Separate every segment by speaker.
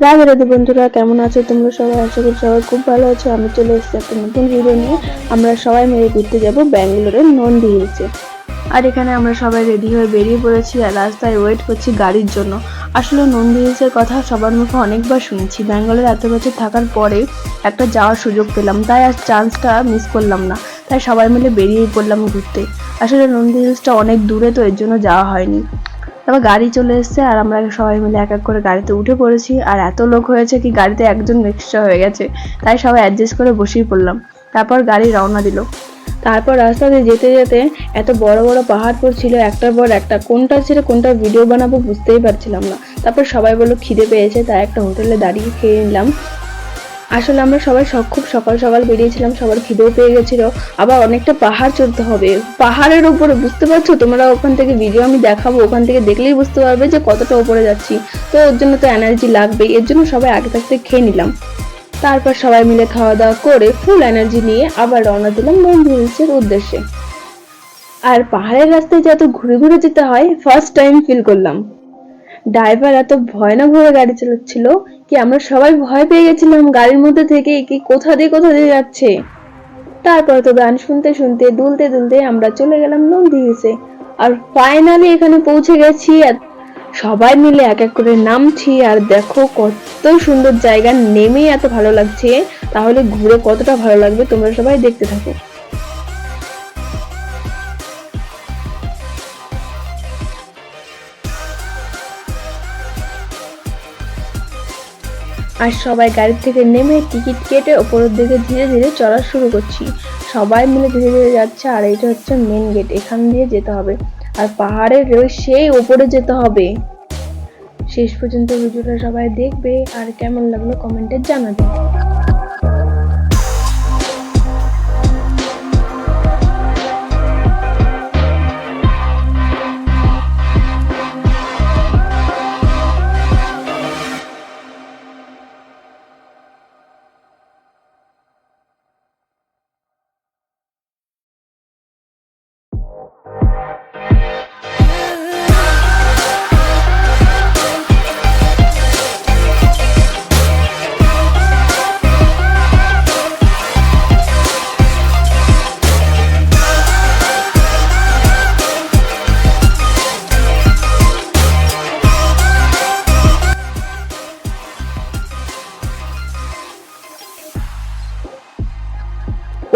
Speaker 1: রাধে রাধে বন্ধুরা, কেমন আছো তোমরা সবাই? আশা করি সবাই খুব ভালো আছো। আমি চলে এসেছি একটা নতুন ভিডিও নিয়ে। আমরা সবাই মিলে ঘুরতে যাব ব্যাঙ্গালোরের নন্দী হিলসে। আর এখানে আমরা সবাই রেডি হয়ে বেরিয়ে পড়েছি আর রাস্তায় ওয়েট করছি গাড়ির জন্য। আসলে নন্দী হিলসের কথা সবার মুখে অনেকবার শুনেছি, ব্যাঙ্গালোরে এত বছর থাকার পরে একটা যাওয়ার সুযোগ পেলাম, তাই আর চান্সটা মিস করলাম না। তাই সবাই মিলে বেরিয়ে পড়লাম ঘুরতে। আসলে নন্দী হিলসটা অনেক দূরে, তো এর জন্য যাওয়া হয়নি। তারপর গাড়ি চলে এসেছে আর আমরা সবাই মিলে এক এক করে গাড়িতে উঠে পড়েছি। আর এত লোক হয়েছে কি গাড়িতে একজন এক্সট্রা হয়ে গেছে, তাই সবাই অ্যাডজাস্ট করে বসেই পড়লাম। তারপর গাড়ি রওনা দিল। তারপর রাস্তা দিয়ে যেতে যেতে এত বড় বড় পাহাড় পড়ছিল, একটার পর একটা, কোনটা ছেড়ে কোনটা ভিডিও বানাবো বুঝতেই পারছিলাম না। তারপর সবাই বললো খিদে পেয়েছে, তাই একটা হোটেলে দাঁড়িয়ে খেয়ে নিলাম। আসলে আমরা সবাই খুব সকাল সকাল বেরিয়েছিলাম, সবার খিদেও পেয়ে গেছিল। আবার অনেকটা পাহাড় চড়তে হবে, পাহাড়ের উপরে, বুঝতে পারছো তোমরা? ওখান থেকে ভিডিও আমি দেখাবো, ওখান থেকে দেখলেই বুঝতে পারবে যে কতটা উপরে যাচ্ছি। তো ওর জন্য তো এনার্জি লাগবেই, এর জন্য সবাই আগে থাকতে খেয়ে নিলাম। তারপর সবাই মিলে খাওয়া দাওয়া করে ফুল এনার্জি নিয়ে আবার রওনা দিলাম নন্দী হিলসের উদ্দেশ্যে। আর পাহাড়ের রাস্তায় যে এত ঘুরে ঘুরে যেতে হয় ফার্স্ট টাইম ফিল করলাম। ড্রাইভার এত ভয়ানক ভাবে গাড়ি চালাচ্ছিল কি আমরা সবাই ভয় পেয়ে গেছিলাম গাড়ির মধ্যে থেকে, কি কোথা দিয়ে যাচ্ছে। তারপর তো গান শুনতে শুনতে দুলতে দুলতে আমরা চলে গেলাম নন্দী হিলসে। আর ফাইনালি এখানে পৌঁছে গেছি। সবাই মিলে এক এক করে নামছি আর দেখো কত সুন্দর জায়গা, নেমেই এত ভালো লাগছে, তাহলে ঘুরে কতটা ভালো লাগবে তোমরা সবাই দেখতে থাকো। আর সবাই গাড়ি থেকে নেমে টিকিট কেটে ওপরের দিকে ধীরে ধীরে চলা শুরু করছি। সবাই মিলে ধীরে ধীরে যাচ্ছে আর এটা হচ্ছে মেন গেট, এখান দিয়ে যেতে হবে। আর পাহাড়ের সেই ওপরে যেতে হবে। শেষ পর্যন্ত ভিডিওটা সবাই দেখবে আর কেমন লাগলো কমেন্টে জানাবে।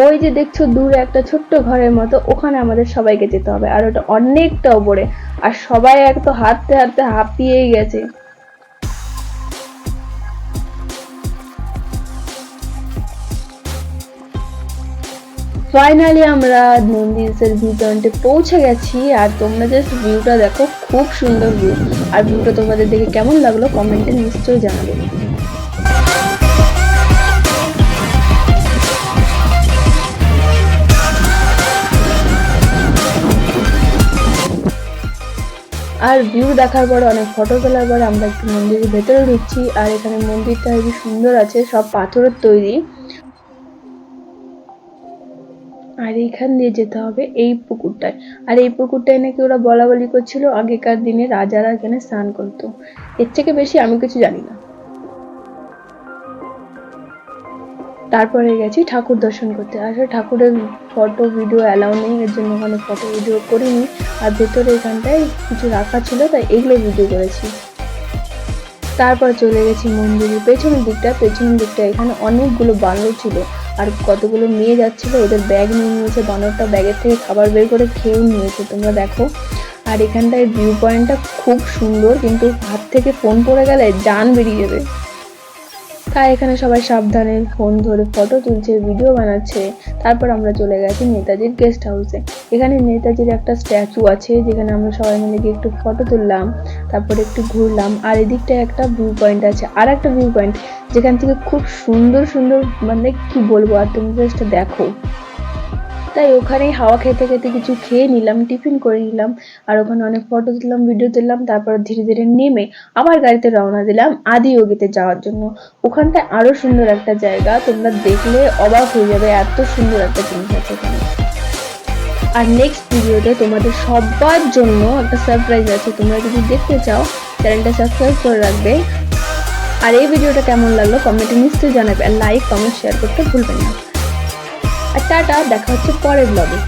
Speaker 1: ওই যে দেখছো দূরে একটা ছোট্ট ঘরের মতো, ওখানে আমাদের সবাইকে যেতে হবে আর ওটা অনেকটা উপরে। আর সবাই এক তো হাঁটতে হাঁটতে হাঁপিয়েই গেছে। ফাইনালি আমরা নন্দী হিলসের ভিউ পয়েন্টে পৌঁছে গেছি। আর তোমরা জাস্ট ভিউটা দেখো, খুব সুন্দর ভিউ। আর ভিউটা তোমাদের দেখে কেমন লাগলো কমেন্টে নিশ্চয়ই জানাবে। আর ভিউ দেখার পরে অনেক ফটো তোলার পরে আমরা একটু মন্দিরের ভেতরে ঢুকছি। আর এখানে মন্দিরটা খুবই সুন্দর আছে, সব পাথরের তৈরি। আর এইখান দিয়ে যেতে হবে এই পুকুরটায়। আর এই পুকুরটায় নাকি ওরা বলা বলি করছিল আগেকার দিনে রাজারা এখানে স্নান করতো। এর থেকে বেশি আমি কিছু জানি না। তারপরে গেছি ঠাকুর দর্শন করতে। আসলে ঠাকুরের ফটো ভিডিও অ্যালাউ নেই, এর জন্য ওখানে ফটো ভিডিও করিনি। আর ভেতরে এখানটায় কিছু রাখা ছিল, তাই এগুলো ভিডিও করেছি। তারপর চলে গেছি মন্দিরের পেছনের দিকটা। এখানে অনেকগুলো বানর ছিল আর কতগুলো মেয়ে যাচ্ছিল, ওদের ব্যাগ নিয়ে নিয়েছে। বানরটা ব্যাগের থেকে খাবার বের করে খেয়েও নিয়েছে, তোমরা দেখো। আর এখানটায় ভিউ পয়েন্টটা খুব সুন্দর, কিন্তু হাত থেকে ফোন পড়ে গেলে জান বেরিয়ে যাবে। তাই এখানে সবাই সাবধানে ফোন ধরে ফটো তুলছে, ভিডিও বানাচ্ছে। তারপর আমরা চলে গেছি নেতাজির গেস্ট হাউসে। এখানে নেতাজির একটা স্ট্যাচু আছে, যেখানে আমরা সবাই মিলে গিয়ে একটু ফটো তুললাম, তারপর একটু ঘুরলাম। আর এদিকটায় একটা ভিউ পয়েন্ট আছে, আর একটা ভিউ পয়েন্ট, যেখান থেকে খুব সুন্দর সুন্দর, মানে কি বলবো, আর তুমি জাস্ট দেখো। তাই ওখানেই হাওয়া খেতে খেতে কিছু খেয়ে নিলাম, টিফিন করে নিলাম। আর ওখানে অনেক ফটো তুললাম, ভিডিও তুললাম। তারপর ধীরে ধীরে নেমে আবার গাড়িতে রওনা দিলাম আদিয়োগীতে যাওয়ার জন্য। ওখানটায় আরো সুন্দর একটা জায়গা, তোমরা দেখলে অবাক হয়ে যাবে, এত সুন্দর একটা জিনিস আছে এখানে। আর নেক্সট ভিডিওতে তোমাদের সবার জন্য একটা সারপ্রাইজ আছে, তোমরা যদি দেখতে চাও চ্যানেলটা সাবস্ক্রাইব করে রাখবে। আর এই ভিডিওটা কেমন লাগলো কমেন্টে নিশ্চয়ই জানাবে, আর লাইক কমেন্ট শেয়ার করতে ভুলবেন না। আর টাটা, দেখা হচ্ছে পরের ব্লগে।